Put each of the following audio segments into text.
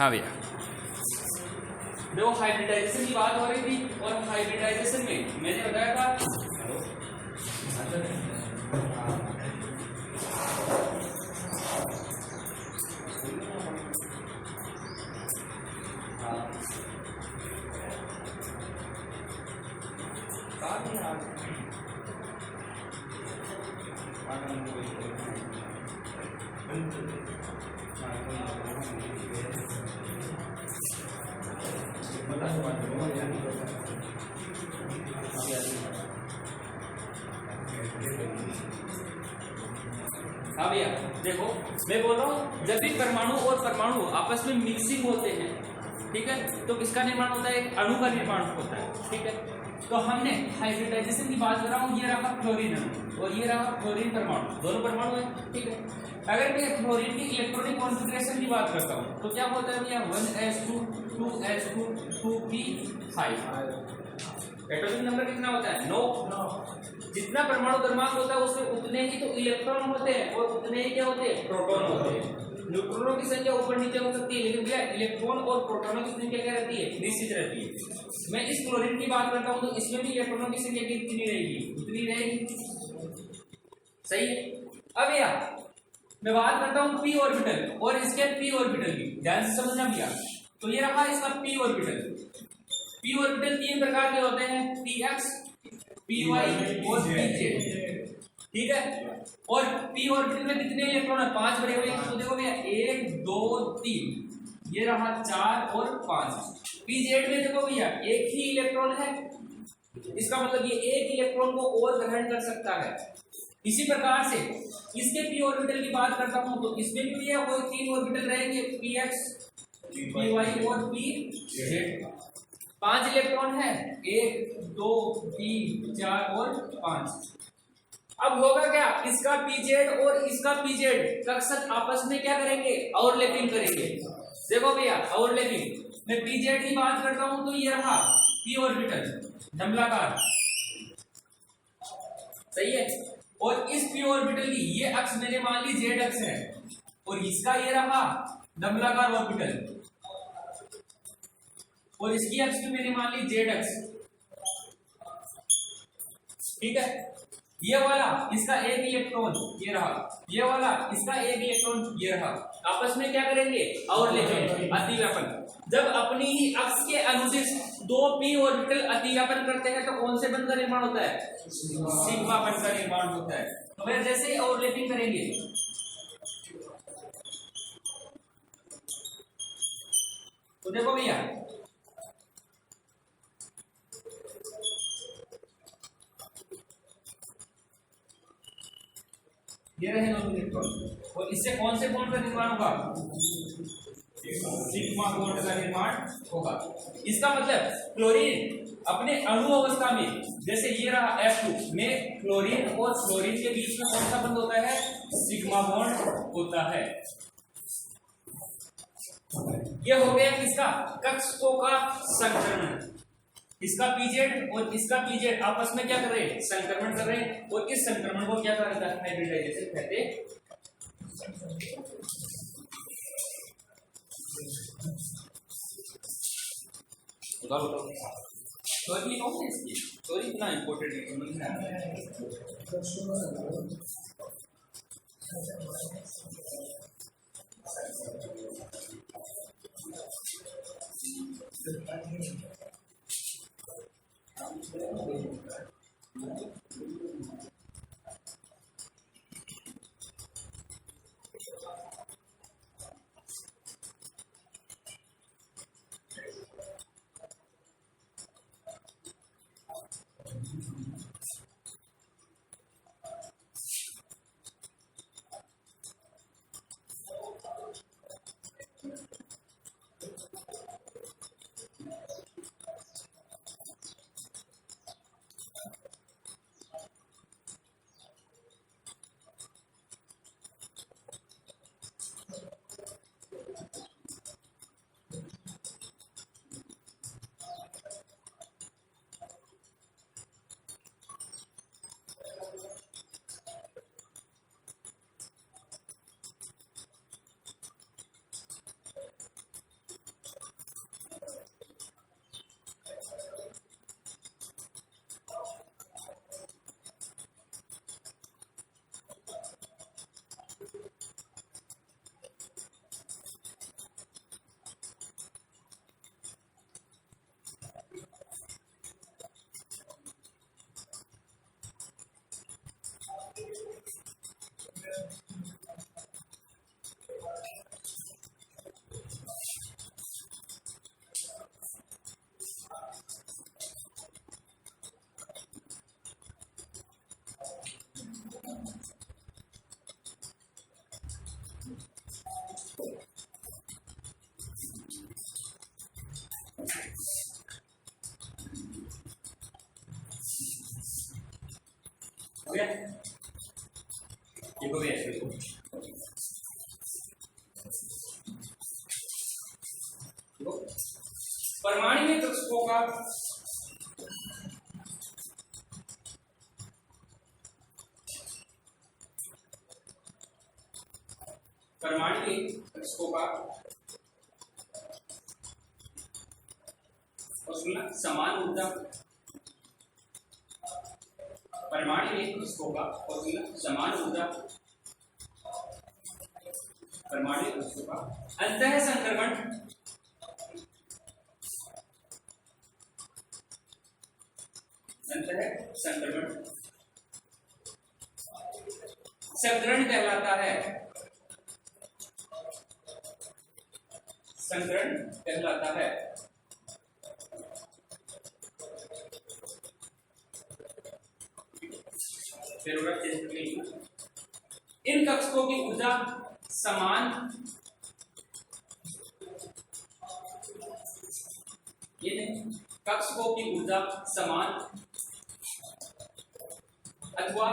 हाँ भैया, देखो हाइब्रिडाइजेशन की बात हो रही थी और हाइब्रिडाइजेशन में मैंने बताया था हाँ भैया, देखो मैं बोल रहा हूँ जब भी परमाणु और परमाणु आपस में मिक्सिंग होते हैं, ठीक है, तो किसका निर्माण होता है? एक अणु का निर्माण होता है, ठीक है। तो हमने हाइब्रिडाइजेशन की बात कर रहा हूँ, ये रहा क्लोरीन अणु और ये रहा क्लोरीन परमाणु, दोनों परमाणु है, ठीक है। अगर मैं क्लोरीन की इलेक्ट्रॉनिक कॉन्फ़िगरेशन की बात करता हूँ तो क्या होता है भैया? 1s2 2s2 2p5। Atomic number कितना होता है? 9। जितना परमाणु क्रमांक होता है उसमें उतने ही तो इलेक्ट्रॉन होते हैं और उतने ही क्या होते हैं? प्रोटॉन होते हैं। न्यूट्रॉनों की संख्या ऊपर नीचे हो सकती है, लेकिन भैया इलेक्ट्रॉन और प्रोटॉनों की संख्या क्या रहती है? निश्चित रहती है। मैं इस क्लोरीन की बात करता हूं तो इसमें भी इलेक्ट्रॉनों की संख्या कितनी रहेगी? उतनी रहेगी, सही है। अब भैया मैं बात करता हूं पी ऑर्बिटल और इसके पी ऑर्बिटल की, ध्यान से समझना भैया। तो ये रहा इसका पी ऑर्बिटल। पी ऑर्बिटल 3 प्रकार के होते हैं, पी एक्स, पी वाई और पी जेड, ठीक है। और पी ऑर्बिटल में कितने इलेक्ट्रॉन है? 5 बने हुए हैं। तो देखो भैया 1 2 3, ये रहा 4 और 5। पी जेड में देखो भैया एक ही इलेक्ट्रॉन है, इसका मतलब ये एक इलेक्ट्रॉन को और ग्रहण कर सकता है। इसी प्रकार से इसके पी ऑर्बिटल की बात करता हूं तो इसमें भी भैया कोई 3 ऑर्बिटल रहेंगे, पी एक्स, पी वाई और पी जेड। 5 इलेक्ट्रॉन है, 1 2 3 4 और 5। अब होगा क्या? इसका पीजेड और इसका पीजेड कक्षक आपस में क्या करेंगे? ओवरलैपिंग करेंगे। देखो भैया ओवरलैपिंग, मैं पीजेड की बात करता हूं तो ये रहा पी ऑर्बिटल धमलाकार, सही है। और इस पी ऑर्बिटल की ये अक्ष मैंने मान ली जेड अक्ष है और इसका ये रहा धमलाकार ऑर्बिटल और इसकी अक्ष भी मैंने मान ली जेड अक्ष, ठीक है। ये वाला इसका एक इलेक्ट्रॉन ये रहा, ये वाला इसका एक इलेक्ट्रॉन ये रहा, आपस में क्या करेंगे? ओवरलैपिंग, अतिव्यापन। जब अपनी ही अक्ष के अनुदिश 2 पी ऑर्बिटल अतिव्यापन करते हैं तो कौन से बंध का निर्माण होता है? सिग्मा बंध का निर्माण होता है। तो वह जैसे ही ओवरलैपिंग करेंगे तो देखो भैया ये रहे दोनों इलेक्ट्रॉन और इससे कौन से बॉन्ड का निर्माण होगा? सिग्मा बॉन्ड का निर्माण होगा। इसका मतलब क्लोरीन अपने अणु अवस्था में, जैसे ये रहा F2 में क्लोरीन और फ्लोरीन के बीच में कौन सा बंध होता है? सिग्मा बॉन्ड होता है। यह हो गया किसका? कक्षकों का संक्रमण। इसका पीजेड और इसका पीजेड आपस में क्या कर रहे हैं? संक्रमण कर रहे हैं और इस संक्रमण को क्या कहा जाता है? हाइब्रिडाइजेशन कहते हैं। सॉरी कौन है इसकी? सॉरी इतना इंपॉर्टेंट है समझ में आता है। गया? देखो भैया देखो, परमाणु कक्षकों का समान ऊर्जा, परमाणु कक्षकों का समान ऊर्जा, परमाणु कक्षकों का अंतः संक्रमण, संकरण कहलाता है, संकरण कहलाता है। इन कक्षकों की ऊर्जा समान, कक्षकों की ऊर्जा समान अथवा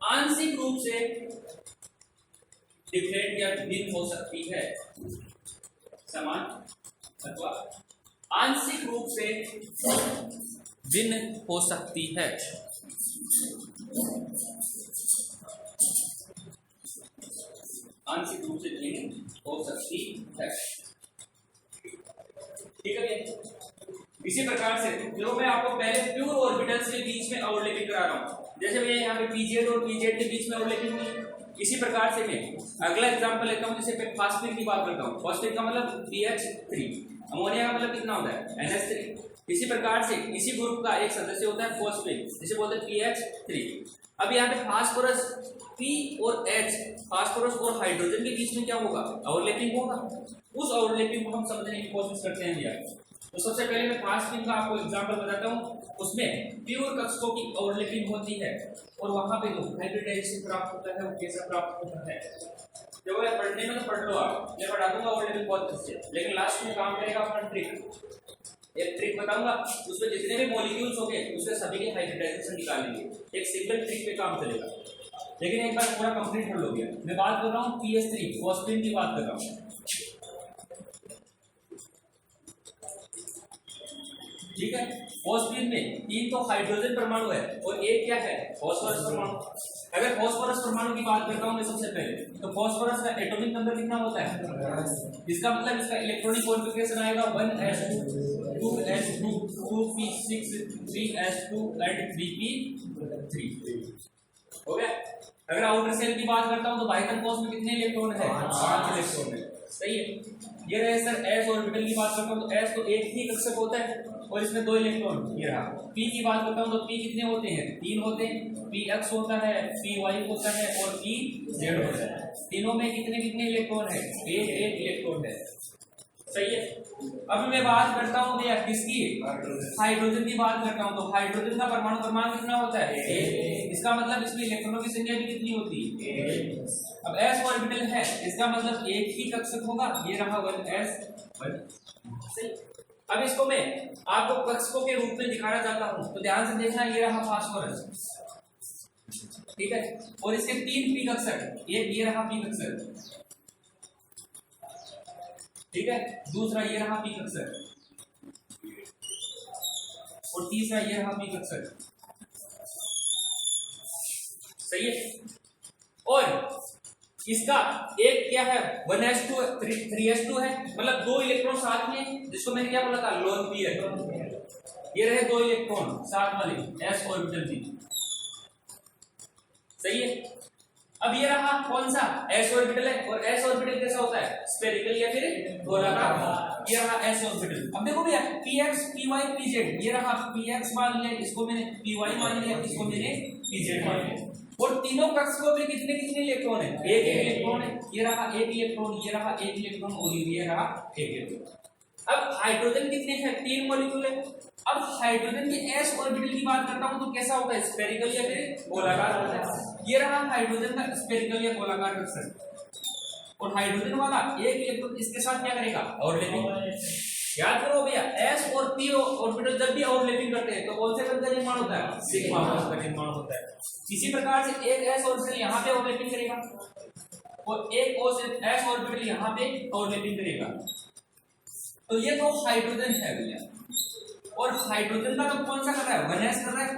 आंशिक रूप से डिफरेंट या भिन्न हो सकती है, समान अथवा आंशिक रूप से भिन्न हो सकती है। आंशिक रूप से भिन्न हो सकती है, ठीक है। इसी प्रकार से जो मैं आपको पहले प्योर ऑर्बिटल्स के बीच में ओवरलैपिंग करा रहा हूं, जैसे मैं यहाँ पे पीजेड और पीजेड के बीच में ओवरलैपिंग हुई, इसी प्रकार से मैं अगला एग्जांपल लेता हूँ, जैसे मैं फास्फेट की बात करता हूँ। फास्फेट का मतलब PH3, अमोनिया का मतलब कितना होता है NH3। इसी प्रकार से इसी ग्रुप का एक सदस्य होता है फॉस्फेट, जिसे बोलते हैं PH3। अब यहाँ पे फास्फोरस P और H, फास्फोरस और हाइड्रोजन के बीच में क्या होगा, ओवरलैपिंग होगा। उस ओवरलैपिंग को हम समझने की कोशिश करते हैं भैया। तो सबसे पहले मैं फास्फेट का आपको एग्जांपल बताता हूँ, उसमें प्योर कक्षकों की ओवरलैपिंग होती है और वहां पे जो हाइब्रिडाइजेशन प्राप्त होता है वो कैसा प्राप्त होता है, जो है पढ़ने में तो पढ़ लो आप, मैं पढ़ा दूंगा ओवरलैपिंग बहुत अच्छे से, लेकिन लास्ट में काम करेगा अपना ट्रिक। एक ट्रिक बताऊंगा, उसमें जितने भी मॉलिक्यूल्स होंगे उसके सभी के हाइब्रिडाइजेशन निकालेंगे, एक सिंगल ट्रिक पे काम चलेगा। लेकिन एक बार पूरा कंप्लीट कर लोगे। मैं बात कर रहा हूँ PH3 फॉस्फेट की बात कर रहा हूँ, ठीक है। फॉस्फेट में 3 तो हाइड्रोजन परमाणु है और एक क्या है, फास्फोरस परमाणु। अगर फास्फोरस परमाणु की बात करता हूं मैं सबसे पहले, तो फास्फोरस का एटॉमिक नंबर कितना होता है, इसका मतलब इसका इलेक्ट्रॉनिक कॉन्फ़िगरेशन आएगा 1s2 2s2 2p6 3s2 and 3p3, हो गया। अगर आउटर सेल की बात करता हूं तो बाह्यतम कोश में कितने इलेक्ट्रॉन है, 5 इलेक्ट्रॉन है, सही है। ये रहे सर s ऑर्बिटल की बात करता हूं तो s तो एक ही कक्षक होता है और इसमें 2 इलेक्ट्रॉन। ये रहा p की बात करता हूं तो p कितने होते हैं, 3 होते हैं, px होता है, py होता है और pz होता है। तीनों में कितने कितने इलेक्ट्रॉन है, एक इलेक्ट्रॉन है, सही है। अब मैं बात करता हूं भैया किसकी, हाइड्रोजन की बात करता हूं, तो हाइड्रोजन का परमाणु क्रमांक कितना होता है, इसका मतलब इसमें इलेक्ट्रॉनों की संख्या भी कितनी होती है। अब s ऑर्बिटल है, इसका मतलब एक ही कक्षक होगा, ये रहा 1s1, सही। अब इसको मैं आपको कक्षकों के रूप में दिखाना चाहता हूं, तो ध्यान से देखना, ये रहा फास्फोरस, ठीक है, और इसके 3 p कक्षक, एक ये रहा p कक्षक, ठीक है, दूसरा ये रहा p कक्षक और तीसरा ये रहा p कक्षक, सही है। और इसका एक क्या है 1s2 3s2 है, मतलब 2 इलेक्ट्रॉन साथ में, जिसको मैंने क्या बोला था लोन पेयर, ये रहे 2 इलेक्ट्रॉन साथ वाले s ऑर्बिटल की, सही है। अब ये रहा कौन सा, s ऑर्बिटल है, और s ऑर्बिटल कैसा होता है, स्फेरिकल या फिर गोलाकार। ये रहा s ऑर्बिटल। अब देखो भैया px py pz, ये रहा px मान लिया, इसको मैंने py मान लिया, इसको मैंने pz मान लिया, और तीनों कक्षकों में कितने कितने इलेक्ट्रॉन है, एक इलेक्ट्रॉन है, ये रहा एक इलेक्ट्रॉन, ये रहा एक इलेक्ट्रॉन और ये रहा एक इलेक्ट्रॉन। अब हाइड्रोजन कितने हैं, 3 मॉलिक्यूल है। अब हाइड्रोजन के s ऑर्बिटल की बात करता हूं तो कैसा होता है, स्फेरिकल या फिर गोलाकार होता है। ये रहा हाइड्रोजन का स्फेरिकल या गोलाकार कक्षक, और हाइड्रोजन वाला एक इलेक्ट्रॉन इसके साथ क्या करेगा, ओवरलैपिंग, याद करो भैया s और p ऑर्बिटल जब भी ओवरलैपिंग करते हैं तो कौन से बंध का निर्माण होता है, सिग्मा बंध का निर्माण होता है। इसी प्रकार से एक s ऑर्बिटल यहाँ पे ओवरलैपिंग करेगा और एक s ऑर्बिटल यहाँ पे ओवरलैपिंग करेगा। तो ये तो हाइड्रोजन है भैया, और हाइड्रोजन का तो कौन सा कर रहा है, 1s कर रहा है,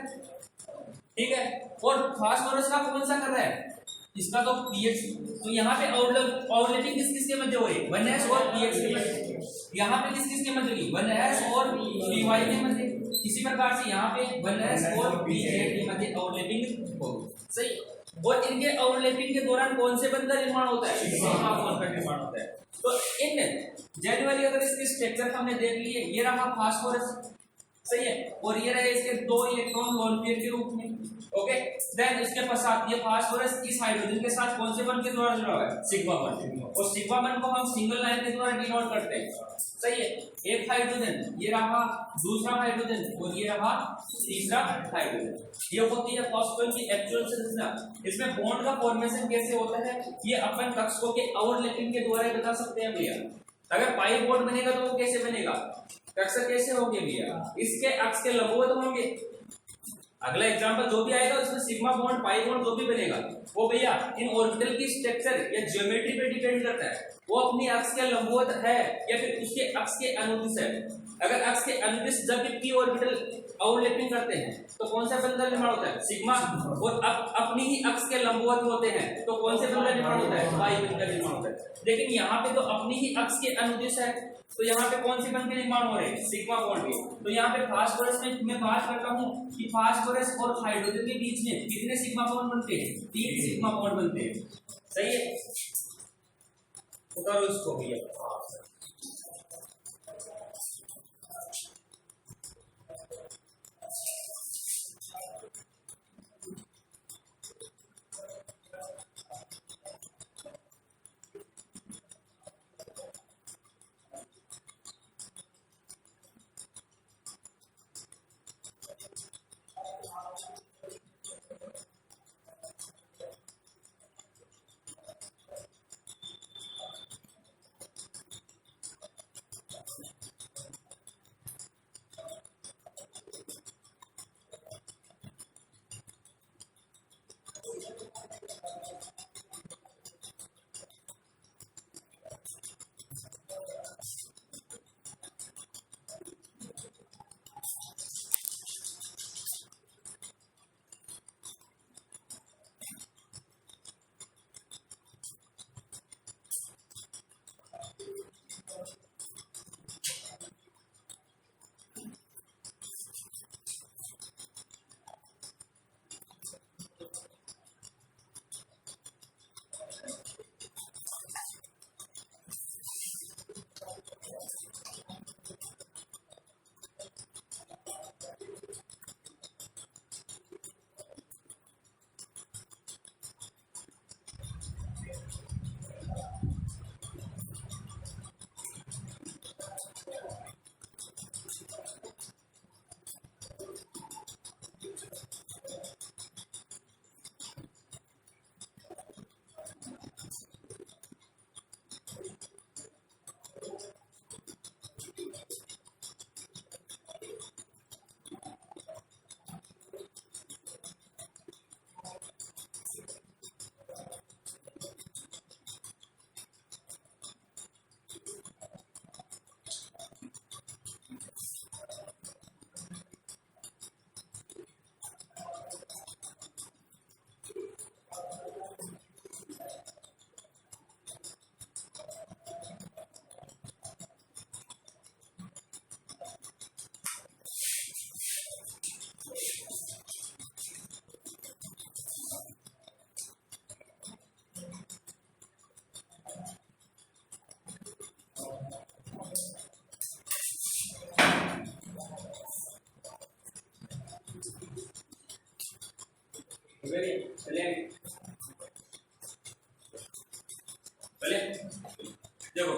ठीक है। और फास्फोरस का कौन सा कर रहा है, इसका तो px। तो यहाँ पे ओवरलैपिंग किस किस के मध्य हो रही है, 1s और px के मध्य। यहाँ पे किस किस के मध्य होगी, 1s और py के मध्य। इसी प्रकार से यहाँ पे 1s और pz के मध्य ओवरलैपिंग होगी, सही। और इनके ओवरलैपिंग के दौरान कौन से बंध का निर्माण होता है, सिग्मा बंध का निर्माण होता है। तो इन जनरली अगर इसके स्ट्रक्चर हमने देख लिए, ये रहा फास्फोरस, सही है, और ये रहे इसके 2 इलेक्ट्रॉन लोन पेयर के रूप में, ओके। देन इसके पश्चात ये फास्फोरस इस हाइड्रोजन के साथ कौन से बंध के द्वारा जुड़ा हुआ है, सिग्मा बंध, और सिग्मा बंध को हम सिंगल लाइन के द्वारा डिनोट करते हैं, सही है। एक हाइड्रोजन, ये रहा दूसरा हाइड्रोजन, और ये रहा तीसरा हाइड्रोजन। ये होती है फॉस्फेट की एक्चुअल संरचना। इसमें बॉन्ड का फॉर्मेशन कैसे होता है, ये अपन कक्षकों के ओवरलैपिंग के द्वारा बता सकते हैं भैया। अगर पाई बॉन्ड बनेगा तो वो कैसे बनेगा, कक्षक कैसे होंगे भैया, इसके अक्ष के लंबवत होंगे। अगला एग्जांपल जो भी आएगा उसमें सिग्मा बॉन्ड पाई बॉन्ड जो भी बनेगा वो भैया इन ऑर्बिटल की स्ट्रक्चर या ज्योमेट्री पे डिपेंड करता है, वो अपनी अक्ष के लंबवत है या फिर उसके अक्ष के अनुदिश है। अगर अक्ष के अनुदिश जब भी p ऑर्बिटल ओवरलैपिंग करते हैं तो कौन सा बंध का निर्माण होता है, सिग्मा, और अपनी ही अक्ष के लंबवत होते हैं तो कौन से बंध का निर्माण होता है, पाई बंध का निर्माण होता है। लेकिन यहाँ पे तो अपनी ही अक्ष के अनुदिश है, तो यहाँ पे कौन से बंध के निर्माण हो रहे हैं, सिग्मा बॉन्ड के। तो यहाँ पे फास्फोरस में मैं बात करता हूँ कि फास्फोरस और हाइड्रोजन के बीच में कितने सिग्मा बॉन्ड बनते हैं, 3 सिग्मा बॉन्ड बनते हैं, सही है। उतारो इसको भैया। देखो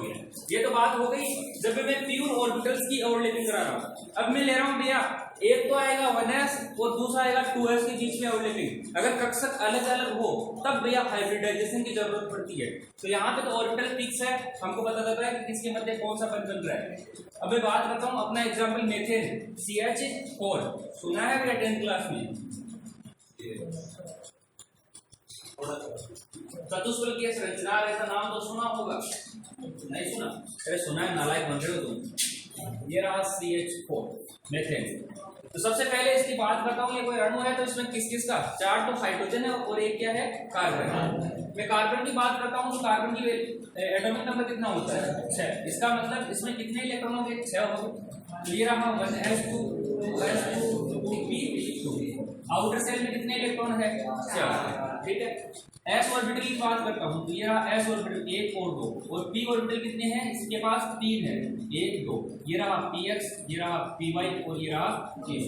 ये तो बात हो गई जब मैं प्योर ऑर्बिटल्स की ओवरलैपिंग करा रहा हूं। अब मैं ले रहा हूं भैया एक तो आएगा 1s और दूसरा आएगा 2s के बीच में ओवरलैपिंग। अगर कक्षक अलग अलग हो तब भैया हाइब्रिडाइजेशन की जरूरत पड़ती है। तो यहाँ पे तो ऑर्बिटल फिक्स है, हमको पता चल रहा है कि किसके मध्य कौन सा बंध बन रहा है। अब मैं बात करता हूँ अपना एग्जाम्पल मेथेन CH4, सुना है भैया 10th क्लास में? चतुष्फलकीय संरचना, ऐसा नाम तो सुना होगा, नहीं सुना? अरे सुना है, नालायक बन रहे हो तुम। ये रहा CH4 मेथेन। तो सबसे पहले इसकी बात करता हूँ, ये कोई अणु है तो इसमें किस किस का 4 तो हाइड्रोजन है और एक क्या है कार्बन। मैं कार्बन की बात करता हूँ तो कार्बन की एटॉमिक नंबर कितना होता है 6। इसका मतलब इसमें कितने इलेक्ट्रॉन होंगे 6 होंगे। ये रहा 1s2 2s2 2p2। Outer cell में कितने इलेक्ट्रॉन है 4, ठीक है। s ऑर्बिटल की बात करता हूँ तो ये रहा s ऑर्बिटल 1 और 2 और p ऑर्बिटल कितने हैं इसके पास 3 है 1 2। ये रहा px, ये रहा py और ये रहा pz।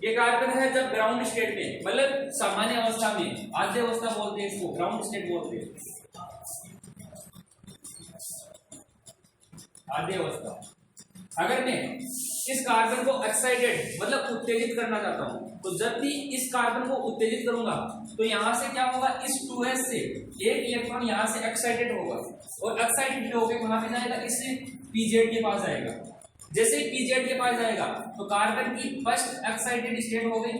ये कार्बन है जब ग्राउंड स्टेट में, मतलब सामान्य अवस्था में, आद्य अवस्था बोलते हैं इसको, ग्राउंड स्टेट बोलते हैं आद्य अवस्था। अगर मैं इस कार्बन को एक्साइटेड मतलब उत्तेजित करना चाहता हूं तो जब भी इस कार्बन को उत्तेजित करूंगा तो यहां से क्या होगा, इस 2s से एक इलेक्ट्रॉन यहां से एक्साइटेड होगा और एक्साइटेड होकर कहां पे जाएगा, इस pz के पास जाएगा। जैसे ही pz के पास जाएगा तो कार्बन की फर्स्ट एक्साइटेड स्टेट हो गई,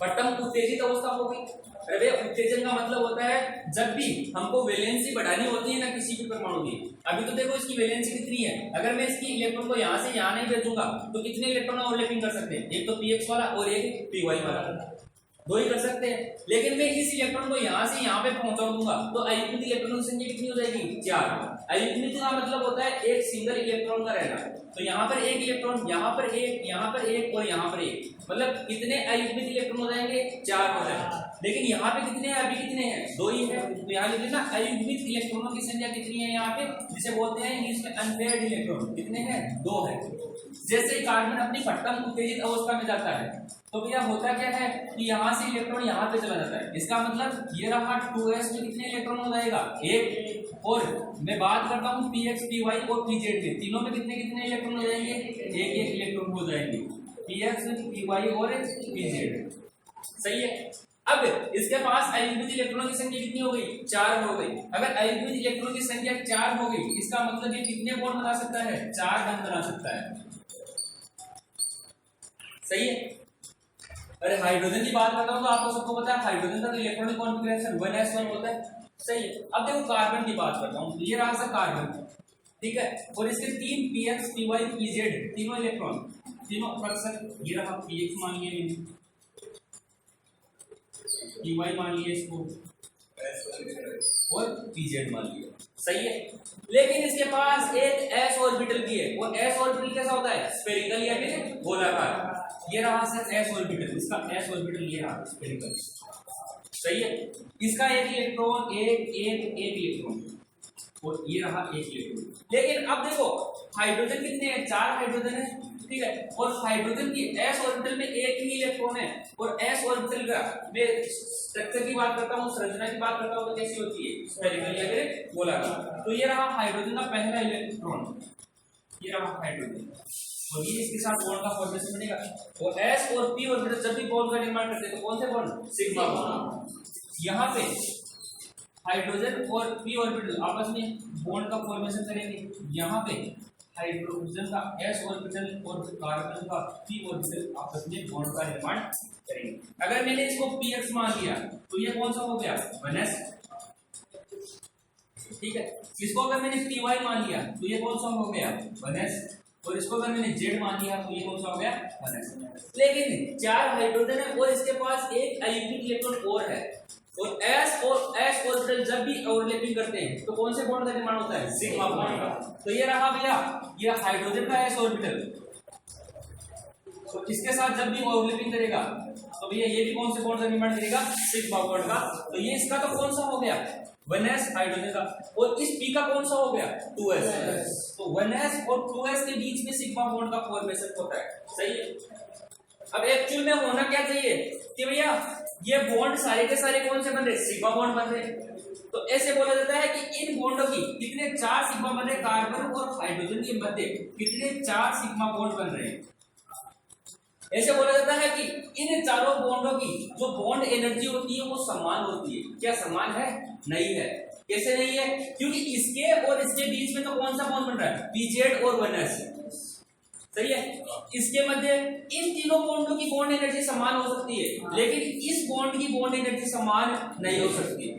प्रथम उत्तेजित अवस्था हो गई। अरे उत्तेजन का मतलब होता है जब भी हमको वैलेंसी बढ़ानी होती है ना किसी भी परमाणु की। अभी तो देखो इसकी वैलेंसी कितनी है, अगर मैं इसकी इलेक्ट्रॉन को यहाँ से यहाँ नहीं भेजूंगा तो कितने इलेक्ट्रॉन ओवरलैपिंग कर सकते हैं, एक तो px वाला और एक py वाला, 2 ही कर सकते हैं। लेकिन मैं इस इलेक्ट्रॉन को यहाँ से यहाँ पे पहुंचा दूंगा तो अयुग्मित इलेक्ट्रॉन की संख्या कितनी हो जाएगी 4। अयुग्मित का मतलब होता है एक सिंगल इलेक्ट्रॉन का रहना, तो यहाँ पर एक इलेक्ट्रॉन, यहाँ पर एक, यहाँ पर एक और यहाँ पर एक, मतलब कितने अयुग्मित इलेक्ट्रॉन हो जाएंगे 4 हो जाएंगे। लेकिन यहाँ पे कितने हैं, अभी कितने हैं 2 ही है, तो यहाँ लिख लेना अयुग्मित इलेक्ट्रॉनों की संख्या कितनी है यहाँ पे, जिसे बोलते हैं इंग्लिश में अनपेयर्ड इलेक्ट्रॉन, कितने हैं 2 है। जैसे कार्बन अपनी प्रथम उत्तेजित अवस्था में जाता है तो भैया होता क्या है कि यहाँ से इलेक्ट्रॉन यहाँ पे चला जाता है, इसका मतलब ये रहा 2s में कितने इलेक्ट्रॉन हो जाएगा 1। और मैं बात करता हूँ px py और pz में, तीनों में कितने कितने इलेक्ट्रॉन हो जाएंगे, एक इलेक्ट्रॉन हो जाएंगे px py और pz, सही है। अब इसके पास अयुग्मित इलेक्ट्रॉनों की संख्या कितनी हो गई 4 हो गई। अगर अयुग्मित इलेक्ट्रॉनों की संख्या 4 हो गई इसका मतलब ये कितने बॉन्ड बना सकता है 4 बॉन्ड बना सकता है, सही है। अरे हाइड्रोजन की बात करता हूं तो आपको सबको पता है हाइड्रोजन का इलेक्ट्रॉनिक कॉन्फ़िगरेशन 1s1 होता है, सही है। अब देखो कार्बन की बात करता हूं, ये रहा सा कार्बन, ठीक है, और इसके 3 px py pz तीनों इलेक्ट्रॉन, तीनों कक्षक, ये रहा px मान लिया, py मान लिया इसको और pz मान लिया, सही है। लेकिन इसके पास एक s ऑर्बिटल भी है, और s ऑर्बिटल कैसा होता है स्फेरिकल या फिर गोलाकार। ये रहा सर s ऑर्बिटल, इसका s ऑर्बिटल ये रहा स्फेरिकल, सही है। इसका एक इलेक्ट्रॉन एक इलेक्ट्रॉन और ये रहा एक इलेक्ट्रॉन। लेकिन अब देखो हाइड्रोजन कितने हैं 4 हाइड्रोजन है, ठीक है, और हाइड्रोजन की s ऑर्बिटल में एक ही इलेक्ट्रॉन है और s ऑर्बिटल का मैं स्ट्रक्चर की बात करता हूँ, संरचना की बात करता हूँ तो कैसी होती है स्फेरिकल या फिर गोलाकार। तो ये रहा हाइड्रोजन का पहला इलेक्ट्रॉन, ये रहा हाइड्रोजन और ये इसके साथ बॉन्ड का फॉर्मेशन बनेगा। और s और p ऑर्बिटल जब भी बॉन्ड का निर्माण करते हैं तो कौन से बॉन्ड सिग्मा बॉन्ड। यहाँ पे हाइड्रोजन और p ऑर्बिटल आपस में बॉन्ड का फॉर्मेशन करेंगे, यहाँ पे हाइड्रोजन का s ऑर्बिटल और कार्बन का p ऑर्बिटल आपस में बॉन्ड का निर्माण करेंगे। अगर मैंने इसको px मान लिया तो ये कौन सा हो गया 1s, ठीक है। इसको अगर मैंने py मान लिया तो ये कौन सा हो गया 1s, और इसको अगर मैंने z मान लिया तो ये कौन सा हो गया 1s। लेकिन 4 हाइड्रोजन है और इसके पास एक अयुग्मित इलेक्ट्रॉन और है, और s ऑर्बिटल जब भी ओवरलैपिंग करते हैं तो कौन से बॉन्ड का निर्माण होता है सिग्मा बॉन्ड का। तो ये रहा भैया ये हाइड्रोजन का s ऑर्बिटल, तो इसके साथ जब भी ओवरलैपिंग करेगा तो भैया ये भी कौन से बॉन्ड का निर्माण करेगा सिग्मा बॉन्ड का। तो ये इसका तो कौन सा हो गया 1s हाइड्रोजन का, और इस p का कौन सा हो गया 2s। तो 1s और 2s के बीच में सिग्मा बॉन्ड का फॉर्मेशन होता है, सही है। अब एक्चुअल में होना क्या चाहिए कि भैया ये बॉन्ड सारे के सारे कौन से बन रहे सिग्मा बॉन्ड बन रहे, तो ऐसे बोला जाता है कि इन बॉन्डों की कितने 4 सिग्मा बन रहे, कार्बन और हाइड्रोजन के मध्य कितने 4 सिग्मा बॉन्ड बन रहे हैं। ऐसे बोला जाता है कि इन चारों बॉन्डों की जो बॉन्ड एनर्जी होती है वो समान होती है। क्या समान है? नहीं है। कैसे नहीं है? क्योंकि इसके और इसके बीच में तो कौन सा बॉन्ड बन रहा है? पीजेड और 1s, सही है। इसके मध्य इन तीनों बॉन्डों की बॉन्ड एनर्जी समान हो सकती है, लेकिन इस बॉन्ड की बॉन्ड एनर्जी समान नहीं हो सकती।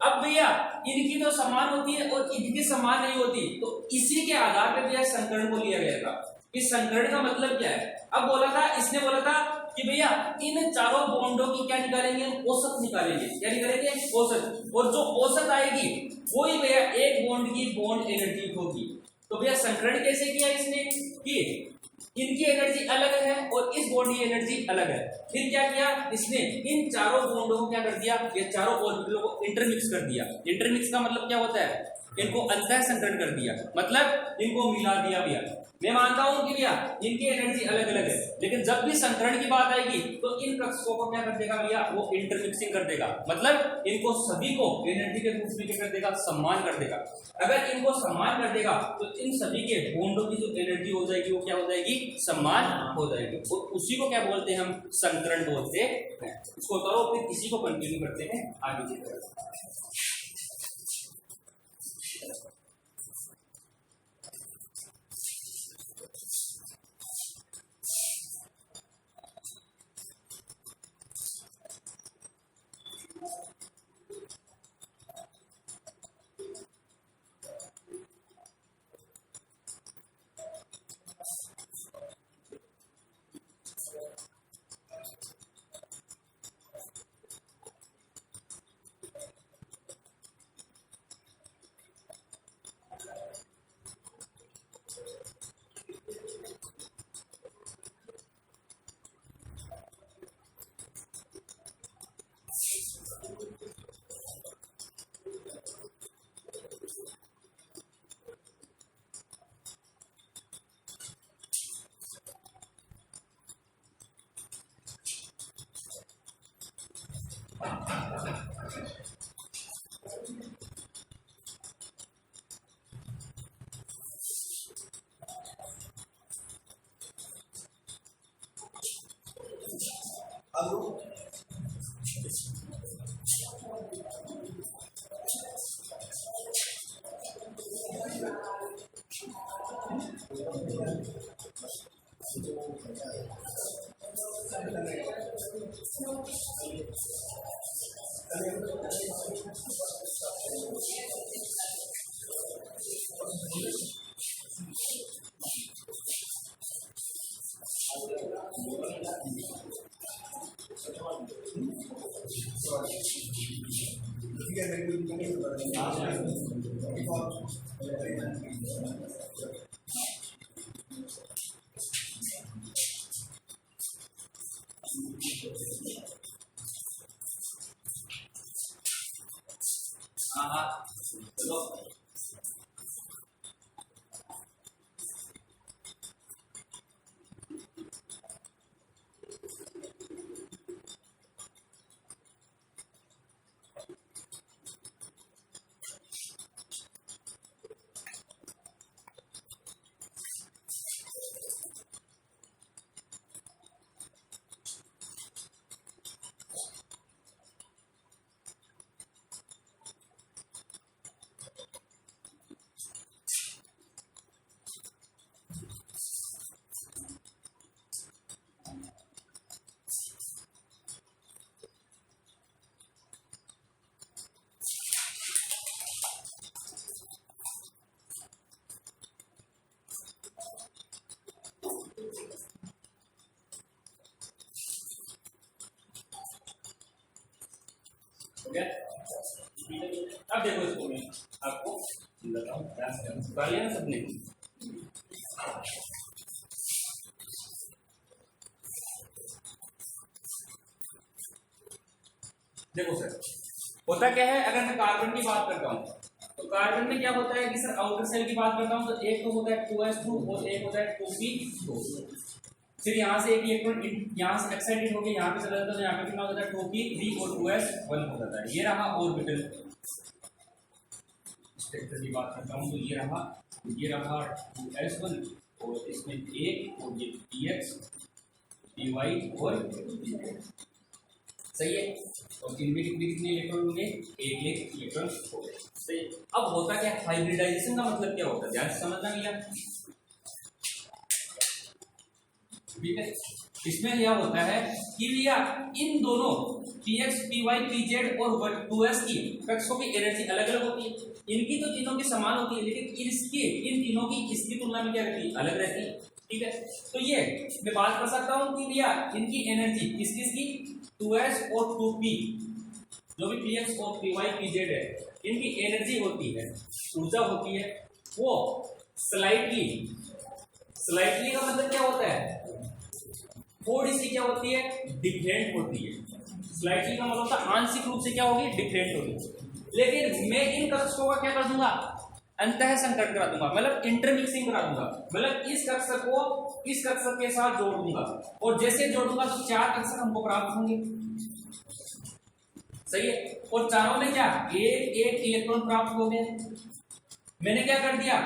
अब भैया इनकी तो समान होती है और इनकी समान नहीं होती, तो इसी के आधार पर भैया संकरण को लिया गया था। इस संकरण का मतलब क्या है? अब बोला था, इसने बोला था कि भैया इन चारों बॉन्डों की क्या निकालेंगे? औसत निकालेंगे। क्या निकालेंगे? औसत। और जो औसत आएगी वो ही भैया एक बॉन्ड की बॉन्ड एनर्जी होगी। तो भैया संकरण कैसे किया इसने कि इनकी एनर्जी अलग है और इस बॉन्ड की एनर्जी अलग है। फिर क्या किया इसने? इन चारों बॉन्डों को क्या कर दिया? ये चारों ऑर्बिटलों को इंटरमिक्स कर दिया। इंटरमिक्स का मतलब क्या होता है? इनको अंतः संकरण कर दिया, मतलब इनको मिला दिया भैया। मैं मानता हूं कि भैया इनकी एनर्जी अलग अलग है, लेकिन जब भी संकरण की बात आएगी तो इन कक्षकों को क्या कर देगा भैया? वो इंटरमिक्सिंग कर देगा, मतलब इनको सभी को एनर्जी के रूप में क्या कर देगा? सम्मान कर देगा। अगर इनको सम्मान कर देगा तो इन सभी के बॉन्डों की जो एनर्जी हो जाएगी वो क्या हो जाएगी? सम्मान हो जाएगी। और उसी को क्या बोलते हैं? हम संकरण बोलते हैं। इसको करो, फिर इसी को कंटिन्यू करते हैं आगे की तरफ। चलो अब देखो इसको मैं आपको बताऊं क्या कर लिया ना सबने। देखो सर होता क्या है, अगर मैं कार्बन की बात करता हूँ तो कार्बन में क्या होता है कि सर आउटर सेल की बात करता हूँ तो एक तो होता है 2s2 और एक होता है 2p2। फिर यहाँ से एक इलेक्ट्रॉन यहाँ से एक्साइटेड होकर यहाँ पे चला जाता है तो यहाँ पे कितना होता है 2p3 और 2s1 हो जाता है। ये रहा ऑर्बिटल। स्ट्रक्चर की बात करता हूँ तो ये रहा 2s1 और इसमें 1 और ये px py और सही है। और इनमें कितने इलेक्ट्रॉन होंगे, एक इलेक्ट्रॉन हो गए। सही। अब होता क्या है, हाइब्रिडाइजेशन का मतलब क्या होता है, ध्यान से समझना भैया। ठीक है, इसमें यह होता है कि भैया इन दोनों px py pz और 2s की कक्षों की एनर्जी अलग अलग होती है। इनकी तो तीनों की समान होती है, लेकिन इसकी इन तीनों की इसकी तुलना में क्या रहती है, अलग रहती है। ठीक है, तो ये मैं बात कर सकता हूँ कि भैया इनकी एनर्जी किसकी 2s और 2p, जो भी px और py pz है, इनकी एनर्जी होती है, ऊर्जा होती है, वो स्लाइटली का मतलब क्या होता है, थोड़ी सी क्या होती है, डिफरेंट होती है। स्लाइटली का मतलब होता है आंशिक रूप से क्या होगी, डिफरेंट होगी। लेकिन मैं इन कक्षों का क्या कर दूंगा, अंतः संकरण करा दूंगा, मतलब इंटरमिक्सिंग करा दूंगा, मतलब इस कक्षक को इस कक्षक के साथ जोड़ दूंगा, और जैसे जोड़ूंगा तो 4 कक्षक हमको प्राप्त होंगे। सही है, और चारों में क्या एक इलेक्ट्रॉन प्राप्त हो गए। मैंने क्या कर दिया,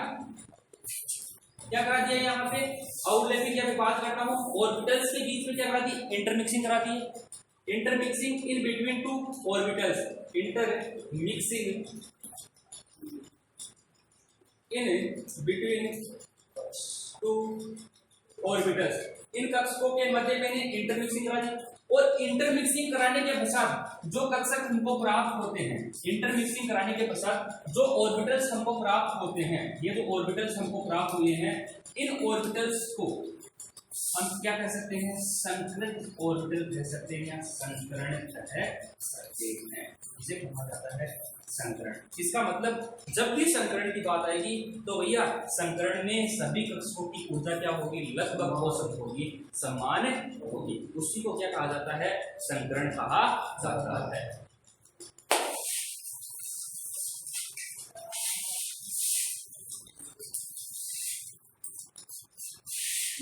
क्या करा दिया यहाँ पे, आउटलैपिंग की बात करता हूँ, ऑर्बिटल्स के बीच में क्या करा दी, इंटरमिक्सिंग करा दी। Intermixing in between two orbitals, intermixing in between two orbitals, इन कक्षकों के मध्य मैंने इंटरमिक्सिंग करा दी। और इंटरमिक्सिंग कराने के पश्चात जो कक्षक हमको प्राप्त होते हैं, इंटरमिक्सिंग कराने के पश्चात जो ऑर्बिटल्स हमको प्राप्त होते हैं, ये जो ऑर्बिटल्स हमको प्राप्त हुए हैं, इन ऑर्बिटल्स को हम क्या कह सकते हैं, संकरण ऑर्बिटल कह सकते हैं, या संकरण कह सकते हैं। इसे कहा जाता है संकरण। इसका मतलब जब भी संकरण की बात आएगी तो भैया संकरण में सभी कक्षकों की ऊर्जा क्या होगी, लगभग औसत होगी, समान होगी। उसी को क्या कहा जाता है, संकरण कहा जाता है।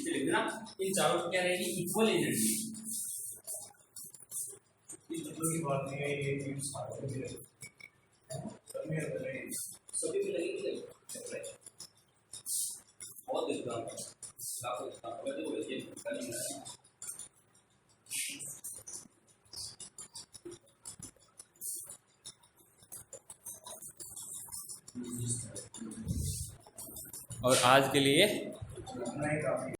लिख देना, इन चारों की क्या रहेगी, इक्वल एनर्जी। इस की बात नहीं है, ये सभी में लगेगी बहुत देखता हूँ और आज के लिए